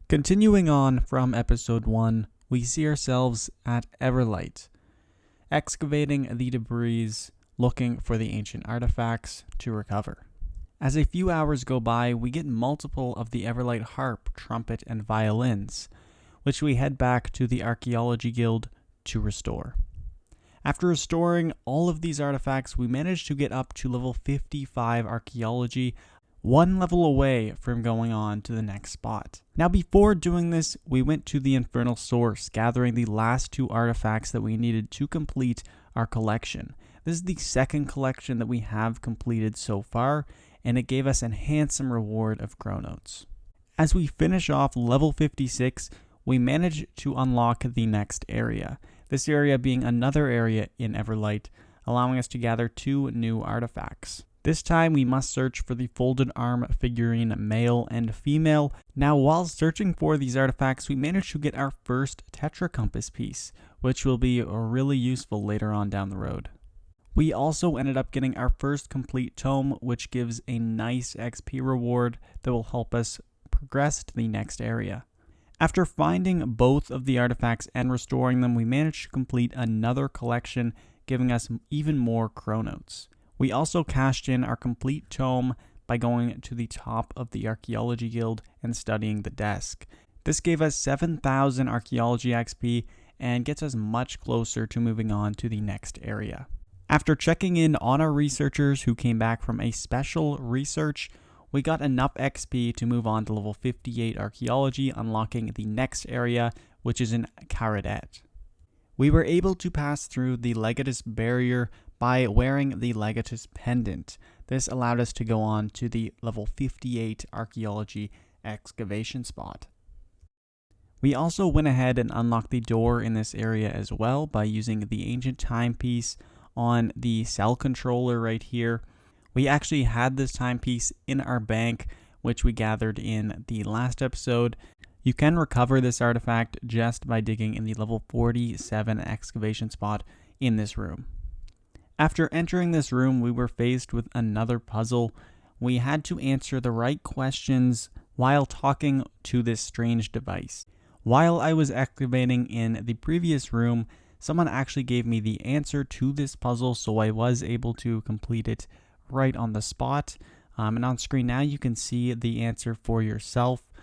Continuing on from episode 1, we see ourselves at Everlight, excavating the debris, looking for the ancient artifacts to recover. As a few hours go by, we get multiple of the Everlight harp, trumpet, and violins, which we head back to the Archaeology Guild to restore. After restoring all of these artifacts, we managed to get up to level 55 archaeology, one level away from going on to the next spot. Now before doing this, we went to the Infernal source, gathering the last 2 artifacts that we needed to complete our collection. This is the second collection that we have completed so far, and it gave us a handsome reward of chronotes. As we finish off level 56, we managed to unlock the next area. This area being another area in Everlight, allowing us to gather 2 new artifacts. This time we must search for the folded arm figurine male and female. Now while searching for these artifacts, we managed to get our first tetra compass piece, which will be really useful later on down the road. We also ended up getting our first complete tome, which gives a nice XP reward that will help us progress to the next area. After finding both of the artifacts and restoring them, we managed to complete another collection, giving us even more chronotes. We also cashed in our complete tome by going to the top of the Archaeology Guild and studying the desk. This gave us 7,000 archaeology XP and gets us much closer to moving on to the next area. After checking in on our researchers who came back from a special research, we got enough XP to move on to level 58 archaeology, unlocking the next area, which is in Caradet. We were able to pass through the Legatus barrier by wearing the Legatus pendant. This allowed us to go on to the level 58 archaeology excavation spot. We also went ahead and unlocked the door in this area as well by using the ancient timepiece on the cell controller right here. We actually had this timepiece in our bank, which we gathered in the last episode. You can recover this artifact just by digging in the level 47 excavation spot in this room. After entering this room, we were faced with another puzzle. We had to answer the right questions while talking to this strange device. While I was excavating in the previous room, someone actually gave me the answer to this puzzle, so I was able to complete it right on the spot. And on screen now you can see the answer for yourself.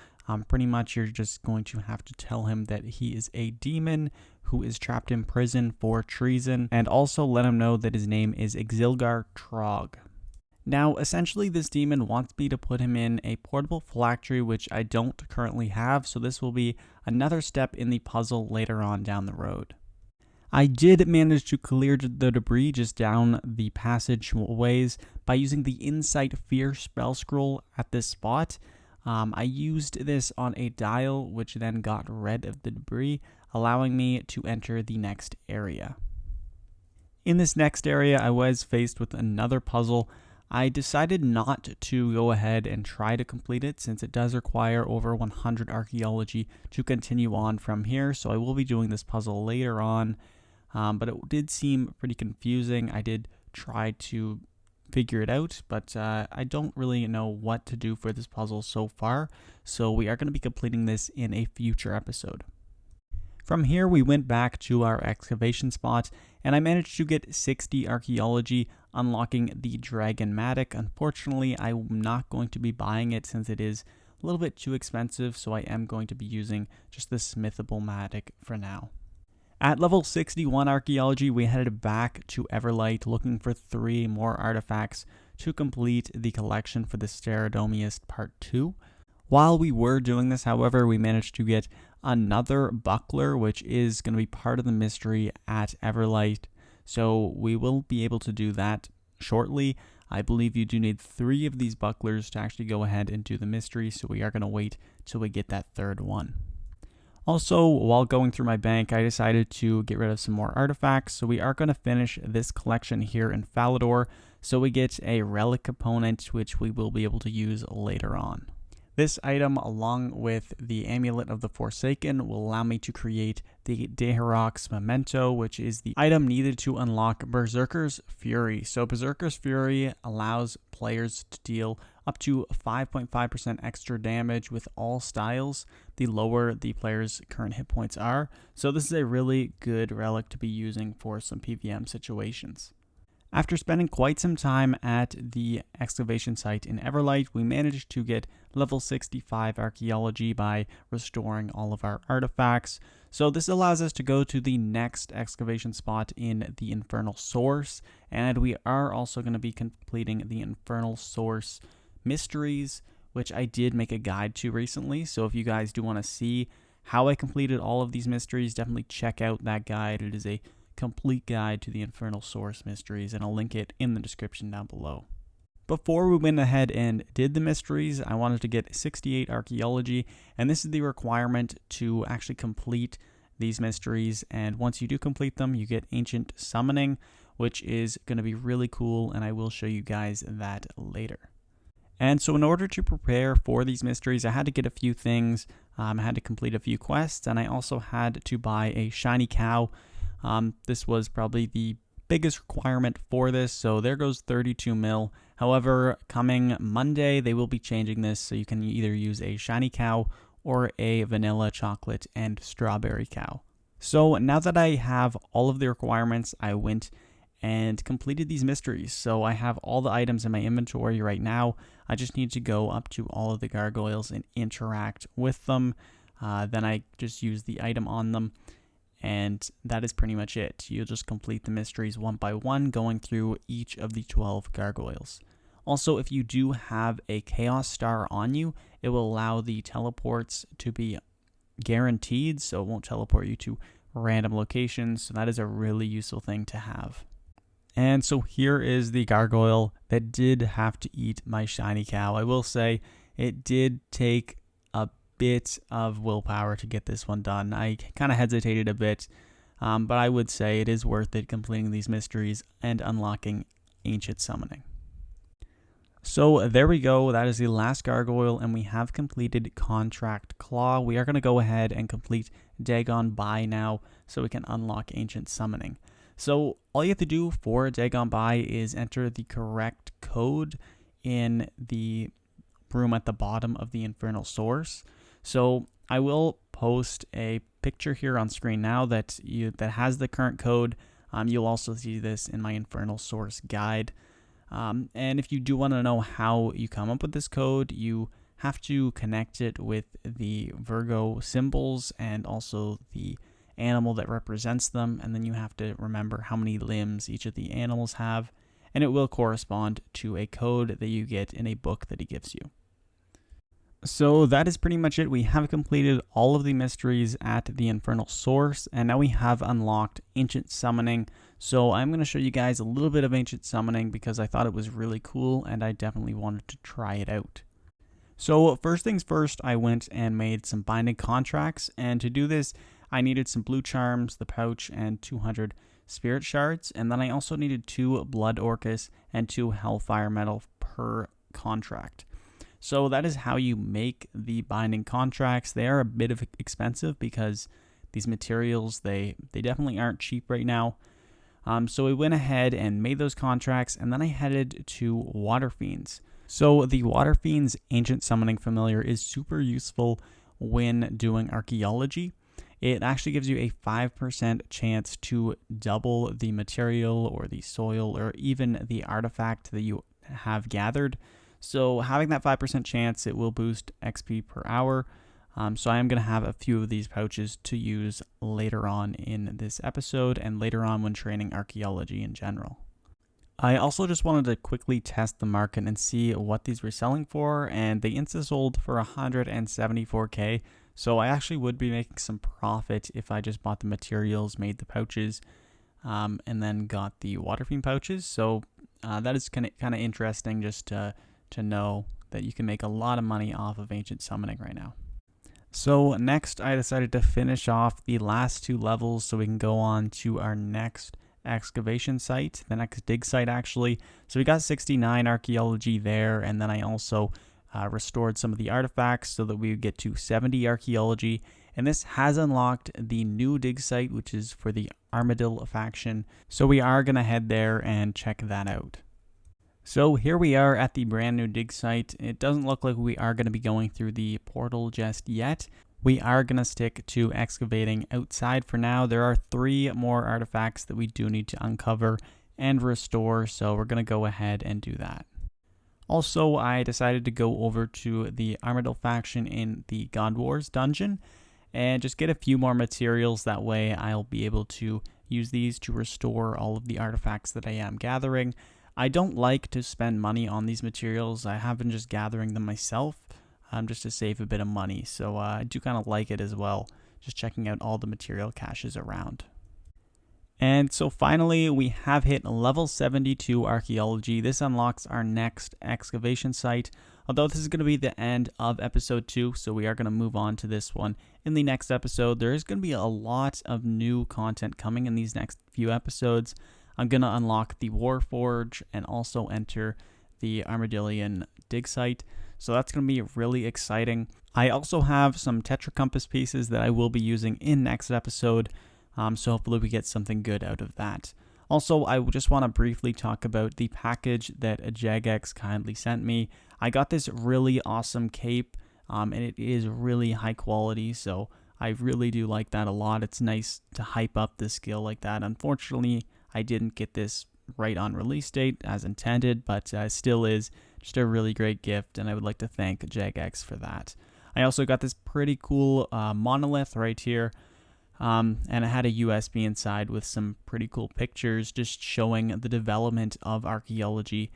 Pretty much you're just going to have to tell him that he is a demon who is trapped in prison for treason, and also let him know that his name is Exilgar Trog. Now essentially this demon wants me to put him in a portable phylactery, which I don't currently have, so this will be another step in the puzzle later on down the road. I did manage to clear the debris just down the passageways by using the Insight Fear spell scroll at this spot. I used this on a dial, which then got rid of the debris, allowing me to enter the next area. In this next area, I was faced with another puzzle. I decided not to go ahead and try to complete it since it does require over 100 archaeology to continue on from here, so I will be doing this puzzle later on. But it did seem pretty confusing. I did try to figure it out, but I don't really know what to do for this puzzle so far, so we are going to be completing this in a future episode. From here we went back to our excavation spot, and I managed to get 60 archaeology, unlocking the Dragon Matic. Unfortunately, I'm not going to be buying it since it is a little bit too expensive, so I am going to be using just the Smithable Matic for now. At level 61 archaeology, we headed back to Everlight looking for 3 more artifacts to complete the collection for the saradominist part 2. While we were doing this, however, we managed to get another buckler, which is going to be part of the mystery at Everlight. So we will be able to do that shortly. I believe you do need 3 of these bucklers to actually go ahead and do the mystery, so we are going to wait till we get that 3rd one. Also, while going through my bank, I decided to get rid of some more artifacts, so we are going to finish this collection here in Falador, so we get a relic component, which we will be able to use later on. This item, along with the Amulet of the Forsaken, will allow me to create the Deherox Memento, which is the item needed to unlock Berserker's Fury. So Berserker's Fury allows players to deal up to 5.5% extra damage with all styles, the lower the player's current hit points are. So this is a really good relic to be using for some PvM situations. After spending quite some time at the excavation site in Everlight, we managed to get level 65 archaeology by restoring all of our artifacts. So this allows us to go to the next excavation spot in the Infernal Source, and we are also going to be completing the Infernal Source mysteries, which I did make a guide to recently. So if you guys do want to see how I completed all of these mysteries, definitely check out that guide. It is a complete guide to the Infernal Source mysteries, and I'll link it in the description down below. Before we went ahead and did the mysteries, I wanted to get 68 archaeology, and this is the requirement to actually complete these mysteries. And once you do complete them, you get ancient summoning, which is going to be really cool, and I will show you guys that later. And so in order to prepare for these mysteries, I had to get a few things. I had to complete a few quests, and I also had to buy a shiny cow. This was probably the biggest requirement for this, so there goes 32 mil. However, coming Monday, they will be changing this, so you can either use a shiny cow or a vanilla, chocolate, and strawberry cow. So now that I have all of the requirements, I went and completed these mysteries. So I have all the items in my inventory right now. I just need to go up to all of the gargoyles and interact with them. Then I just use the item on them. And that is pretty much it. You'll just complete the mysteries one by one, going through each of the 12 gargoyles. Also, if you do have a Chaos Star on you, it will allow the teleports to be guaranteed, so it won't teleport you to random locations. So that is a really useful thing to have. And so here is the gargoyle that did have to eat my shiny cow. I will say it did take a bit of willpower to get this one done. I kind of hesitated a bit, but I would say it is worth it completing these mysteries and unlocking ancient summoning. So there we go. That is the last gargoyle, and we have completed Contract Claw. We are going to go ahead and complete Dagon Buy now so we can unlock ancient summoning. So all you have to do for Dagon Buy is enter the correct code in the room at the bottom of the Infernal Source. So I will post a picture here on screen now that has the current code. You'll also see this in my Infernal Source guide. And if you do want to know how you come up with this code, you have to connect it with the Virgo symbols and also the animal that represents them, and then you have to remember how many limbs each of the animals have, and it will correspond to a code that you get in a book that he gives you. So that is pretty much it. We have completed all of the mysteries at the Infernal Source, and now we have unlocked Ancient Summoning. So I'm going to show you guys a little bit of Ancient Summoning because I thought it was really cool and I definitely wanted to try it out. So first things first, I went and made some binding contracts, and to do this, I needed some blue charms, the pouch, and 200 spirit shards, and then I also needed 2 blood orcus and 2 hellfire metal per contract. So that is how you make the binding contracts. They are a bit of expensive because these materials, they definitely aren't cheap right now. So we went ahead and made those contracts, and then I headed to Water Fiends. So the Water Fiends Ancient Summoning Familiar is super useful when doing archaeology. It actually gives you a 5% chance to double the material or the soil or even the artifact that you have gathered. So having that 5% chance, it will boost XP per hour. So I am going to have a few of these pouches to use later on in this episode and later on when training archaeology in general. I also just wanted to quickly test the market and see what these were selling for, and they insta-sold for 174k. So I actually would be making some profit if I just bought the materials, made the pouches, and then got the Water Fiend pouches. So that is kind of interesting just to know that you can make a lot of money off of Ancient Summoning right now. So next, I decided to finish off the last 2 levels so we can go on to our next excavation site, the next dig site actually. So we got 69 archaeology there, and then I also restored some of the artifacts so that we would get to 70 archaeology, and this has unlocked the new dig site, which is for the Armadillo faction, so we are going to head there and check that out. So here we are at the brand new dig site. It doesn't look like we are going to be going through the portal just yet. We are going to stick to excavating outside for now. There are 3 more artifacts that we do need to uncover and restore, so we're going to go ahead and do that. Also, I decided to go over to the Armadillo faction in the God Wars dungeon and just get a few more materials. That way I'll be able to use these to restore all of the artifacts that I am gathering. I don't like to spend money on these materials. I have been just gathering them myself just to save a bit of money. So I do kind of like it as well, just checking out all the material caches around. And so finally, we have hit level 72 archaeology. This unlocks our next excavation site. Although this is going to be the end of episode 2, so we are going to move on to this one in the next episode. There is going to be a lot of new content coming in these next few episodes. I'm going to unlock the Warforge and also enter the Armadillian dig site. So that's going to be really exciting. I also have some Tetra Compass pieces that I will be using in next episode. So hopefully we get something good out of that. Also, I just want to briefly talk about the package that Jagex kindly sent me. I got this really awesome cape, and it is really high quality, so I really do like that a lot. It's nice to hype up the skill like that. Unfortunately, I didn't get this right on release date as intended, but still is just a really great gift, and I would like to thank Jagex for that. I also got this pretty cool monolith right here. And it had a USB inside with some pretty cool pictures just showing the development of archaeology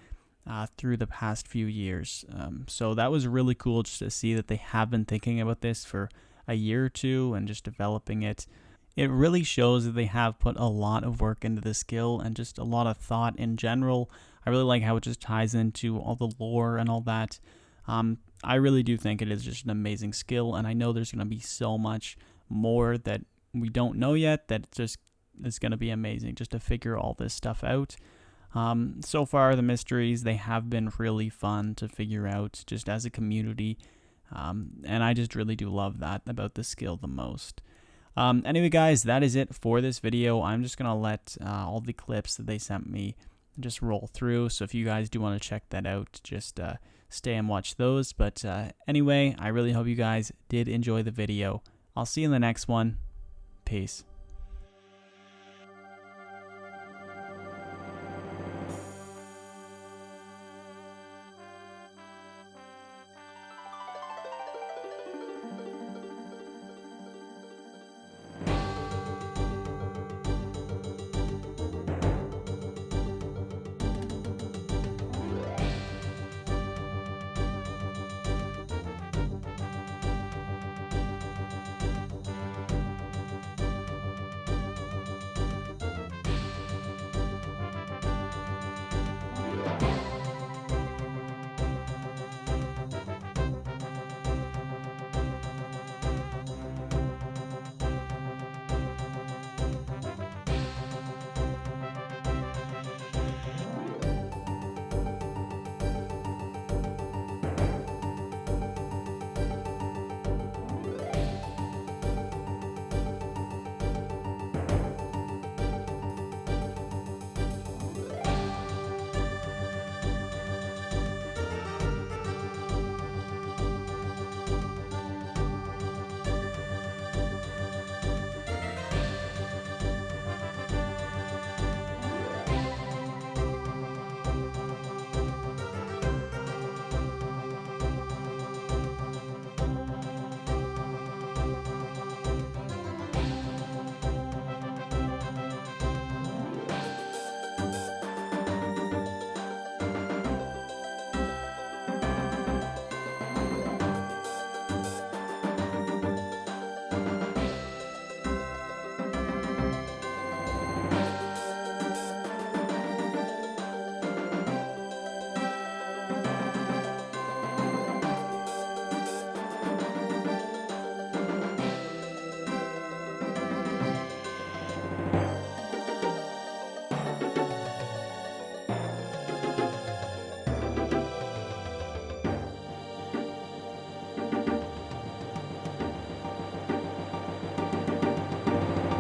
through the past few years. So that was really cool just to see that they have been thinking about this for a year or two and just developing it. It really shows that they have put a lot of work into the skill and just a lot of thought in general. I really like how it just ties into all the lore and all that. I really do think it is just an amazing skill, and I know there's going to be so much more that we don't know yet that just is going to be amazing just to figure all this stuff out. So far, the mysteries, they have been really fun to figure out just as a community, and I just really do love that about the skill the most. Anyway, guys, that is it for this video. I'm just going to let all the clips that they sent me just roll through, so if you guys do want to check that out, just stay and watch those. But anyway, I really hope you guys did enjoy the video. I'll see you in the next one. Peace.